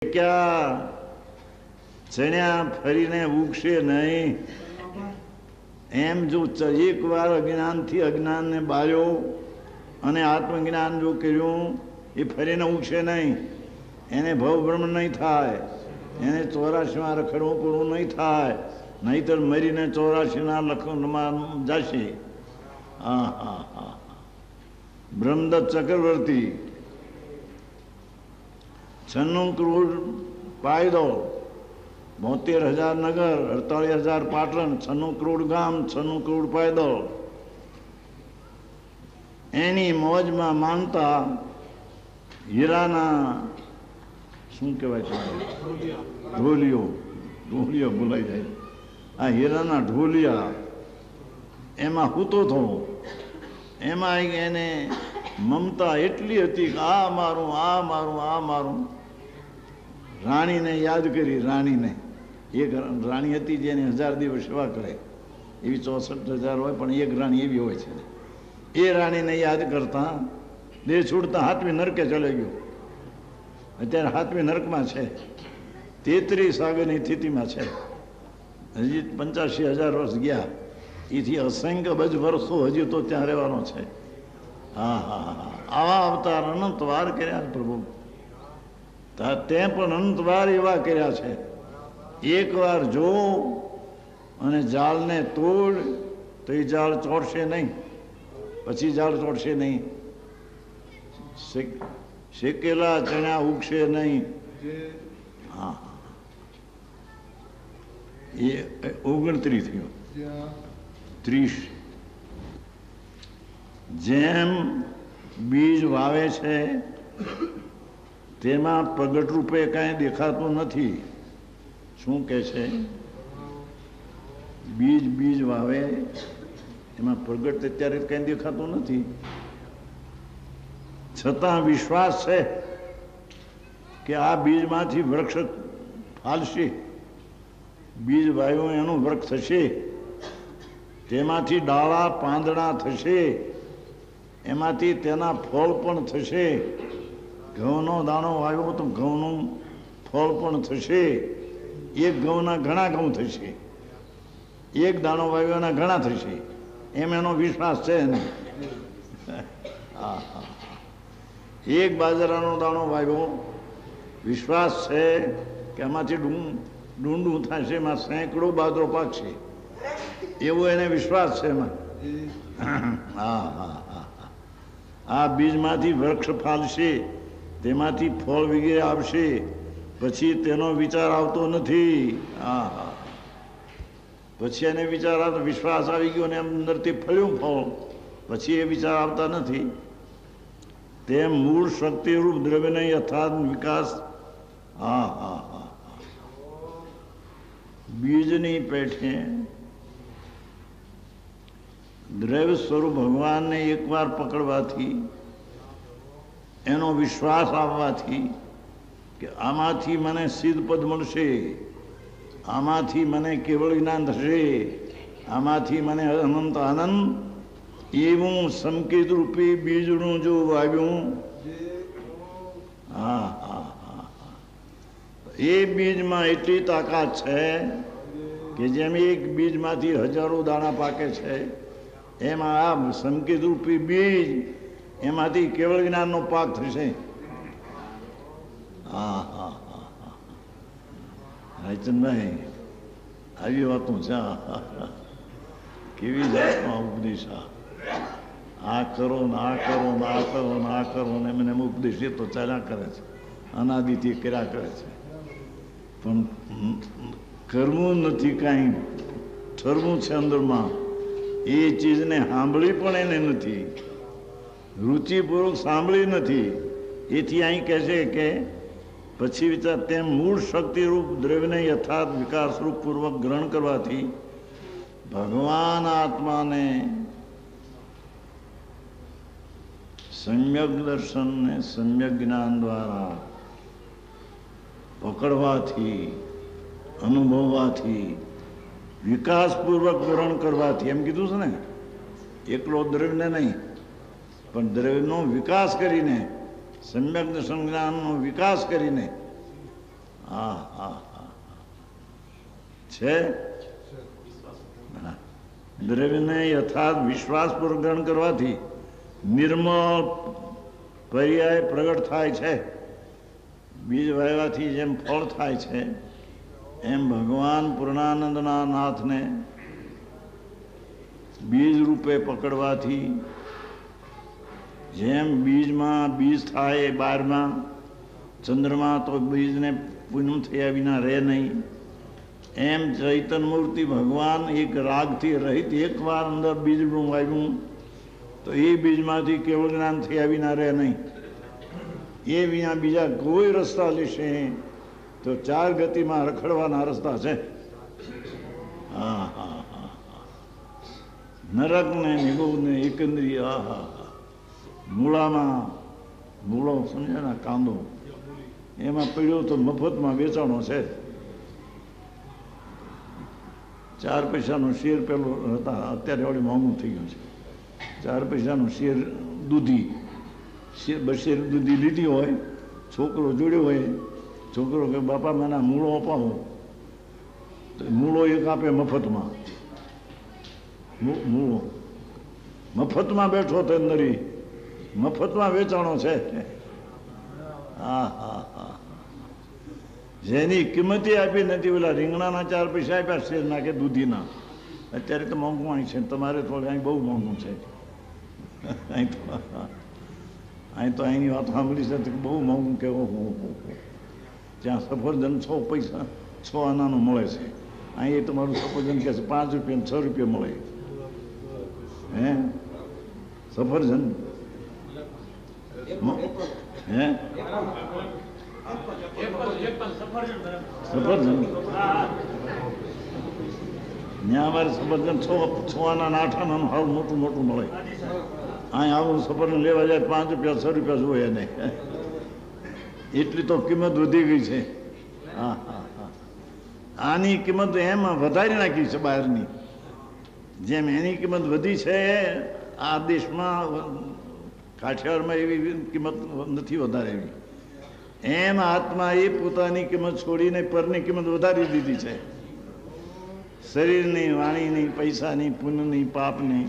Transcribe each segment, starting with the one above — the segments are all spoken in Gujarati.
ક્યાં ચણ્યા ફરીને ઉગશે નહીં. એમ જો એક વાર અજ્ઞાનથી અજ્ઞાનને બાળ્યો અને આત્મજ્ઞાન જો કર્યું એ ફરીને ઉગશે નહીં. એને ભવભ્રમ નહીં થાય, એને 84માં રખડવું પૂરું નહીં થાય, નહીતર મરીને 84ના લખનમાં જશે. હા હા હા. બ્રહ્મદત્ત ચક્રવર્તી 96 કરોડ પાયદો, 72,000 નગર, 48,000 પાટણ, 96 કરોડ ગામ, 96 કરોડ પાયદો. એની મોજમાં માનતા હીરાના શું કહેવાય છે, ઢોલિયો બોલાઈ જાય. આ હીરાના ઢોલિયા એમાં હૂતો થવો. એમાં એને મમતા એટલી હતી કે આ મારું, આ મારું, આ મારું. રાણીને યાદ કરી. રાણીને એક રાણી હતી જેને 1000 દિવસ સેવા કરે, એવી 64,000 હોય પણ એક રાણી એવી હોય છે. એ રાણીને યાદ કરતા દેહ છૂટતા હાથમી નરકે ચલે ગયો. અત્યારે હાથમી નરકમાં છે, 33 સાગરની સ્થિતિમાં છે. હજી 85,000 વર્ષ ગયા, એથી અસંખ્ય બજ વર્ષો હજી તો ત્યાં રહેવાનો છે. હા હા હા. આવા અવતાર અનંત વાર કર્યા પ્રભુ. તે પણ અનંત વાર એવા કર્યા છે. એક વાર જો અને જાળને તોડ તો એ જાળ ચોટશે નહીં, પછી જાળ ચોટશે નહીં. શેકેલા ચણા ઉગશે નહીં. હા, એ 29 થયો. 30. જેમ બીજ વાવે છે તેમાં પ્રગટ રૂપે કાંઈ દેખાતું નથી. શું કે છે? બીજ વાવે એમાં પ્રગટ અત્યારે કંઈ દેખાતું નથી, છતાં વિશ્વાસ છે કે આ બીજમાંથી વૃક્ષ ફાલશે. બીજ વાવ્યું એનું વૃક્ષ થશે, તેમાંથી ડાળા પાંદડા થશે, એમાંથી તેના ફળ પણ થશે. ઘઉંનો દાણો વાવ્યો તો ઘઉંનું ફળ પણ થશે. એક ઘઉંના ઘણા ઘઉં થશે, એક દાણો વાવ્યોના ઘણા થશે, એમ એનો વિશ્વાસ છે ને. હા હા. એક બાજરાનો દાણો વાવ્યો, વિશ્વાસ છે કે એમાંથી ડુંડું થશે, એમાં સેંકડો બાજરો પાકશે, એવો એને વિશ્વાસ છે એમાં. હા હા હા. આ બીજમાંથી વૃક્ષ ફાલશે, તેમાંથી ફળ વગેરે આવશે, પછી તેનો વિચાર આવતો નથી. હા હા. પછી એને વિચાર આવતો, વિશ્વાસ આવી ગયો ને અંદરથી ફળ્યું ફળ, પછી એ વિચાર આવતા નથી. તેમ મૂળ શક્તિરૂપ દ્રવ્યનો યથાર્થ વિકાસ. હા હા હા. બીજની પેઠે દ્રવ્ય સ્વરૂપ ભગવાનને એકવાર પકડવાથી, એનો વિશ્વાસ આવવાથી કે આમાંથી મને સિદ્ધ પદ મળશે, આમાંથી મને કેવળ જ્ઞાન થશે, આમાંથી મને અનંત આનંદ, એવું સંકેત રૂપી બીજનું જો વાવ્યું. હા હા હા. એ બીજમાં એટલી તાકાત છે કે જેમ એક બીજમાંથી હજારો દાણા પાકે છે, એમાં આ સંકેત રૂપી બીજ, એમાંથી કેવળ જ્ઞાનનો પાક થશે. હા હા હા હા. રાયચંદભાઈ, આવી વાતો છે. કેવી જાતમાં ઉપદેશ! આ કરો ને આ કરો ને આ કરો ને આ કરો ને એમને એમ ઉપદેશ તો ચાલ્યા કરે છે, અનાદિથી કર્યા કરે છે. પણ કરવું નથી, કાંઈ ઠરવું છે અંદરમાં. એ ચીજને સાંભળી પણ એને નથી, રુચિપૂર્વક સાંભળી નથી. એથી અહીં કહે છે કે પછી વિચાર, તેમ મૂળ શક્તિરૂપ દ્રવ્યને યથાર્થ વિકાસરૂપ પૂર્વક ગ્રહણ કરવાથી ભગવાન આત્માને સમ્યક દર્શન ને સમ્યક જ્ઞાન દ્વારા પકડવાથી, અનુભવવાથી, વિકાસપૂર્વક ગ્રહણ કરવાથી, એમ કીધું છે ને, એકલો દ્રવ્યને નહીં પણ દ્રવ્યનો વિકાસ કરીને, સમ્યક દર્શન જ્ઞાનનો વિકાસ કરીને હા હા હા છે. દ્રવ્યને યથાર્થ વિશ્વાસપૂર્વક ગ્રહણ કરવાથી નિર્મળ પર્યાય પ્રગટ થાય છે. બીજ વાવ્યાથી જેમ ફળ થાય છે એમ ભગવાન પૂર્ણાનંદના નાથને બીજ રૂપે પકડવાથી જેમ બીજમાં બીજ થાય 12માં ચંદ્રમાં તો બીજને પૂનમ થયા વિના રહે નહીં, એમ ચૈતન્ય મૂર્તિ ભગવાન એક રાગથી રહિત એકવાર અંદર બીજનું વાવ્યું તો એ બીજમાંથી કેવળ જ્ઞાન થયા વિના રહે નહીં. એ વિના બીજા કોઈ રસ્તા લેશે તો 4 ગતિમાં રખડવાના રસ્તા છે. હા હા હા નરક ને નિગોધ ને એકંદરી. હા હા મૂળામાં મૂળો સમજે ને કાંદો એમાં પડ્યો તો મફતમાં વેચાણો છે. 4 પૈસાનું શેર પેલું હતા, અત્યારે વળી મોંઘું થઈ ગયું છે. 4 પૈસાનું શેર દૂધી, શેર દૂધી લીધી હોય, છોકરો જોડ્યો હોય, છોકરો કે બાપા મને મૂળો અપાવો, તો મૂળો એક આપે મફતમાં. મૂળો મફતમાં બેઠો તો નરી મફતમાં વેચાણો છે. હા હા હા જેની કિંમતે આપી નથી. ઓલા રીંગણાના 4 પૈસા આપ્યા શેર નાખે દૂધીના. અત્યારે તો મોંઘું અહીં છે, તમારે થોડું અહીં બહુ મોંઘું છે. અહીં તો અહીંની વાત સાંભળી છે બહુ મોંઘું કેવો. ત્યાં સફરજન 6 પૈસા 6 આનાનું મળે છે. અહીં તમારું સફરજન કહે છે 5 રૂપિયા 6 રૂપિયા મળે. હે સફરજન હે સફરજન ત્યાં અમારે સફરજન 6 આના 8 આનાનું હાવ મોટું મોટું મળે. અહીં આવું સફરજન લેવા જાય 5 રૂપિયા 6 રૂપિયા જોઈએ એને. એટલી તો કિંમત વધી ગઈ છે. હા હા હા આની કિંમત એમાં વધારી નાખી છે બહારની. જેમ એની કિંમત વધી છે આ દેશમાં કાઠિયાવાડમાં એવી કિંમત નથી વધારે એવી. એમ આત્મા એ પોતાની કિંમત છોડીને પરની કિંમત વધારી દીધી છે. શરીરની, વાણીની, પૈસાની, પુણ્યની, પાપની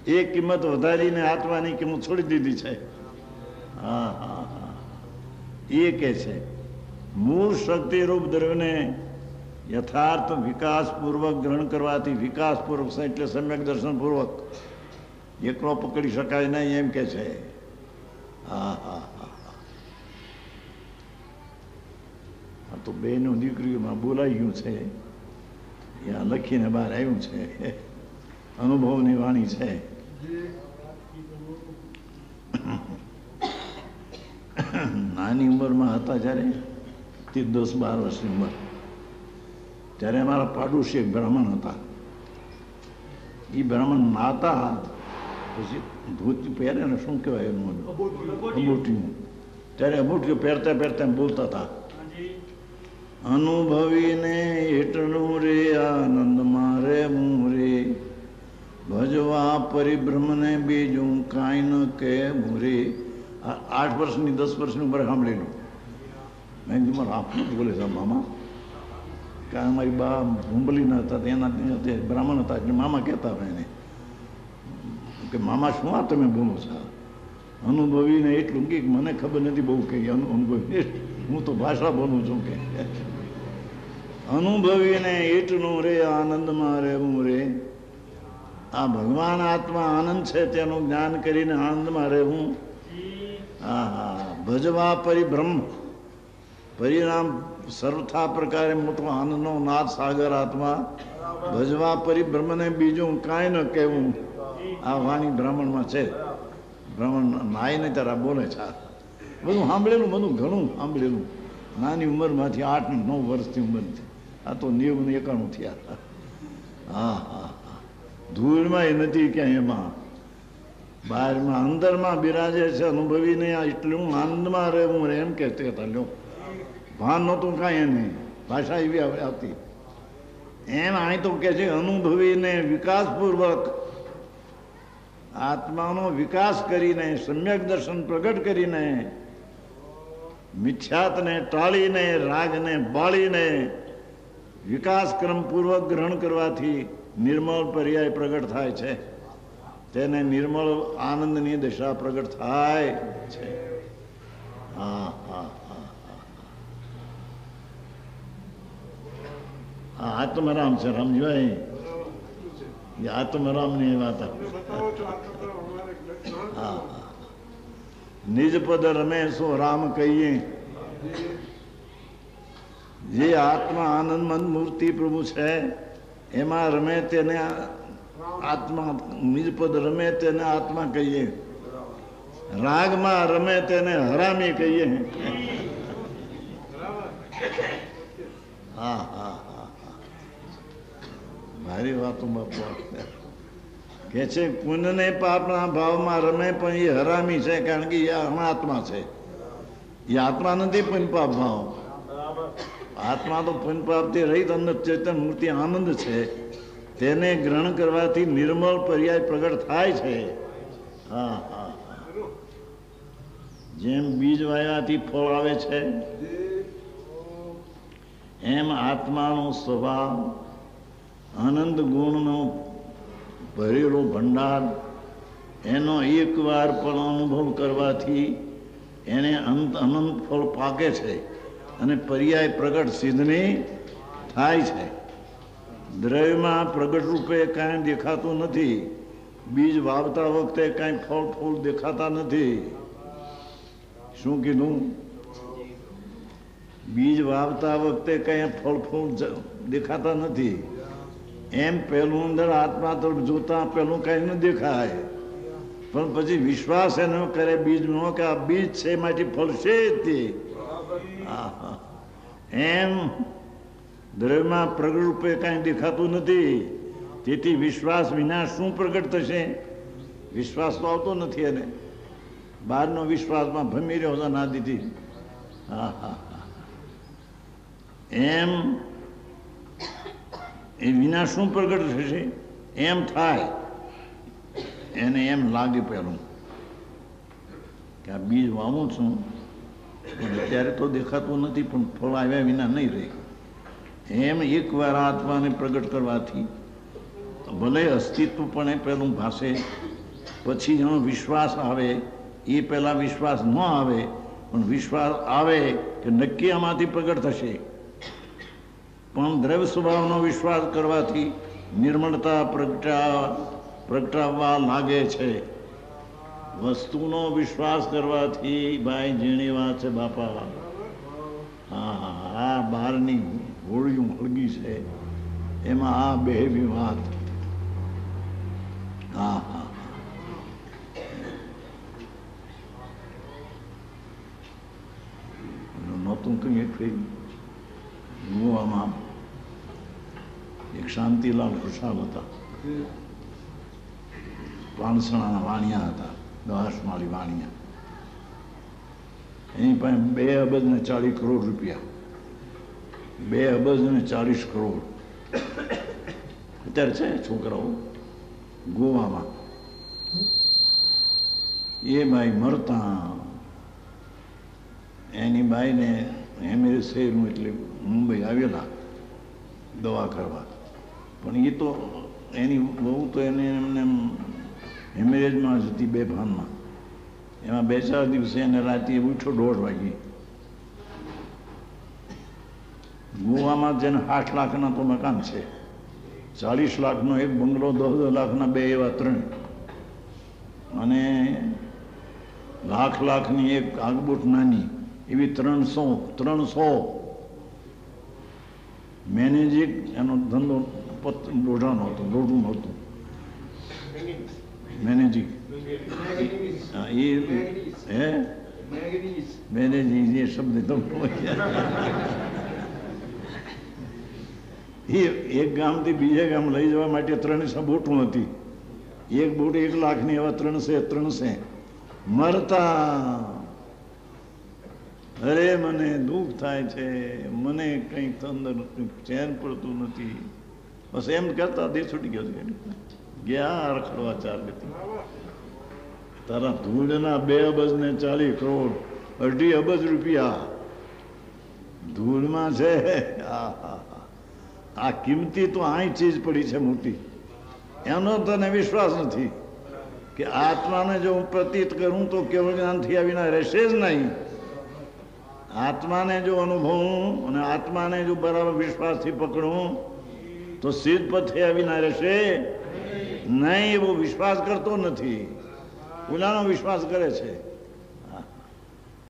એ કિંમત વધારીને આત્માની કિંમત છોડી દીધી છે. હા હા હા એ કે છે મૂળ શક્તિરૂપ દ્રવ્યને યથાર્થ વિકાસપૂર્વક ગ્રહણ કરવાથી, વિકાસપૂર્વક એટલે સમ્યક દર્શનપૂર્વક, એકલો પકડી શકાય નહીં એમ કે છે. હા હા હા આ તો બેનું દીકરીઓમાં બોલાઈ ગયું છે, ત્યાં લખીને બહાર આવ્યું છે. અનુભવની વાણી છે. નાની ઉંમરમાં હતા જ્યારે 10-12 વર્ષની ઉંમર, ત્યારે અમારા પાડોશી એક બ્રાહ્મણ હતા. એ બ્રાહ્મણ નાતા પછી ધોતી પહેરે ને શું કહેવાય એનું અબોટીયું, ત્યારે અબોટીયું પહેરતા પહેરતા બોલતા હતા અનુભવીને એટલું રે આનંદ મારે હું રે, ભજવા પરિભ્રમને બીજું કાંઈ ન કે રે. 8 વર્ષની 10 વર્ષની ઉંમરે સાંભળેલું. મેં કીધું મારા આપનું જ બોલે સાહેબ મામા, કારણ મારી બા હુંબલીના હતા, એના બ્રાહ્મણ હતા એટલે મામા કહેતા હતા એને કે મામા શું આ તમે બોલો છો. અનુભવીને એટલું કે મને ખબર નથી બહુ કે અનુભવી, હું તો ભાષા બોલું છું કે અનુભવીને એટલું રે આનંદમાં રહેવું રે. આ ભગવાન આત્મા આનંદ છે તેનું જ્ઞાન કરીને આનંદમાં રહેવું. હા હા ભજવા પરિભ્રમ, પરિણામ સર્વથા પ્રકારે મોટો આનંદનો નાદ સાગર આત્મા, ભજવા પરિભ્રમને બીજું કાંઈ ન કહેવું. આ વાણી બ્રાહ્મણમાં છે. બ્રાહ્મણ નાય ને તારા બોલે છે. બધું સાંભળેલું, બધું ઘણું સાંભળેલું. નાની ઉંમરમાંથી 8-9 વર્ષની ઉંમરથી. આ તો 90-91 થયા. હા હા હા ધૂળમાં એ નથી ક્યાંય, એમાં બહારમાં અંદરમાં બિરાજે છે. અનુભવીને એટલું આનંદમાં રહેવું રે એમ કહેતા હતા. લો ભાન નહોતું કાંઈ એને, ભાષા એવી આવતી. એમ અહીં તો કે છે અનુભવીને વિકાસપૂર્વક આત્માનો વિકાસ કરીને, સમ્યક દર્શન પ્રગટ કરીને મિથ્યાતને ટાળીને રાગને બાળીને વિકાસ ક્રમ પૂર્વક ગ્રહણ કરવાથી નિર્મળ પર્યાય પ્રગટ થાય છે. તેને નિર્મળ આનંદની દશા પ્રગટ થાય છે. હા હા હા હા આત્મરામ છે રામજીભાઈ, આત્મરામની વાત. હા નિજ પદ રમે સો રામ કહીએ. જે આત્મા આનંદમંદ મૂર્તિ પ્રભુ છે એમાં રમે તેને આત્મા, નિજ પદ રમે તેને આત્મા કહીએ. રાગમાં રમે તેને હરામી કહીએ. હા હા હા મારી વાતો બાપા કે છે પુણ્ય ને પાપના ભાવમાં રમે પણ એ હરામી છે, કારણ કે એ અનાત્મા છે. એ આત્મા નથી પુણ્ય પાપ ભાવ. આત્મા તો પુણ્ય પાપથી રહિત અંદર ચેતન મૂર્તિ આનંદ છે. તેને ગ્રહણ કરવાથી નિર્મળ પર્યાય પ્રગટ થાય છે. હા હા હા જેમ બીજ વાવ્યાથી ફળ આવે છે એમ આત્માનો સ્વભાવ આનંદ ગુણનો ભરેલો ભંડાર, એનો એકવાર પણ અનુભવ કરવાથી એને અંત અનંત ફળ પાકે છે અને પર્યાય પ્રગટ સિદ્ધની થાય છે. દ્રવ્યમાં પ્રગટ રૂપે કાંઈ દેખાતું નથી. બીજ વાવતા વખતે કાંઈ ફળ ફૂલ દેખાતા નથી. શું કીધું? બીજ વાવતા વખતે કઈ ફળ ફૂલ દેખાતા નથી. એમ પેલું અંદર આત્મા તો જોતા પેલું કઈ ન દેખાય, પણ પછી વિશ્વાસ એનો કરે બીજનો કે આ બીજ છે એમાંથી ફળશે તે. એમ દ્રવ્યમાં પ્રગટ રૂપે કાંઈ દેખાતું નથી. તેથી વિશ્વાસ વિના શું પ્રગટ થશે? વિશ્વાસ તો આવતો નથી એને. બહારનો વિશ્વાસમાં ભમી રહ્યો અનાદિથી. હા હા એમ એ વિના શું પ્રગટ થશે? એમ થાય એને એમ લાગે પેલું કે આ બીજ વાવું છું પણ અત્યારે તો દેખાતું નથી, પણ ફળ આવ્યા વિના નહીં રહે. એમ એકવાર આત્માને પ્રગટ કરવાથી ભલે અસ્તિત્વ પણ એ પેલું ભાષે, પછી એનો વિશ્વાસ આવે. એ પહેલા વિશ્વાસ ન આવે, પણ વિશ્વાસ આવે કે નક્કી આમાંથી પ્રગટ થશે. પણ દ્રવ્ય સ્વભાવનો વિશ્વાસ કરવાથી નિર્મળતા પ્રગટાવવા લાગે છે. વસ્તુનો વિશ્વાસ કરવાથી ભાઈ ઝીણી વાત છે બાપા. હા આ બહારની હોળીઓ હળગી છે એમાં આ બેહવી વાત. હા હા નહોતું કંઈ એક ગોવામાં એક શાંતિલાલ ખુશાલ હતા. પાણસણાના વાણિયા હતા, 10 માળી વાણિયા. એની પાસે 2 અબજ ને 40 કરોડ રૂપિયા. 2 અબજ ને 40 કરોડ અત્યારે છે છોકરાઓ ગોવામાં. એ ભાઈ મરતા એની બાઈને એમિરેટ શહેરનું એટલે મુંબઈ આવેલા દવા કરવા. પણ એ તો એની બહુ તો એને એમને હેમરેજમાં જ હતી, બેભાનમાં. એમાં 2-4 દિવસે એને રાતે ઉઠ્યો 1:30 વાગે. ગોવામાં જેને 8 લાખના તો મકાન છે, 40 લાખનો એક બંગલો, 10 લાખના 2 એવા 3, અને લાખની એક આગબોટ નાની એવી 300 મેનેજિંગ એનો ધંધો દોઢાનો હતો, દોઢું નહોતું મેનેજિંગ. એ હે મેનેજિંગ એ શબ્દ તો એ એક ગામથી બીજા ગામ લઈ જવા માટે 300 બોટો હતી. એક બોટ 1 લાખની, એવા 300 મરતા. અરે મને દુઃખ થાય છે, મને કંઈક અંદર ચેન પડતું નથી. બસ એમ કરતા દે છૂટી ગયો છે. ગયા રખડવા ચાલ લેતી. તારા ધૂળના 2 અબજ ને 40 કરોડ 2.5 અબજ રૂપિયા ધૂળમાં છે. આ કિંમતી તો અહીં ચીજ પડી છે મોટી, એનો તને વિશ્વાસ નથી કે આત્માને જો હું પ્રતીત કરું તો કેવળ જ્ઞાનથી આવીને રહેશે જ નહીં. આત્માને જો અનુભવું અને આત્માને જો બરાબર વિશ્વાસથી પકડું તો સિદ્ધ પથે આવીને રહેશે નહીં. એવો વિશ્વાસ કરતો નથી, ઓલાનો વિશ્વાસ કરે છે.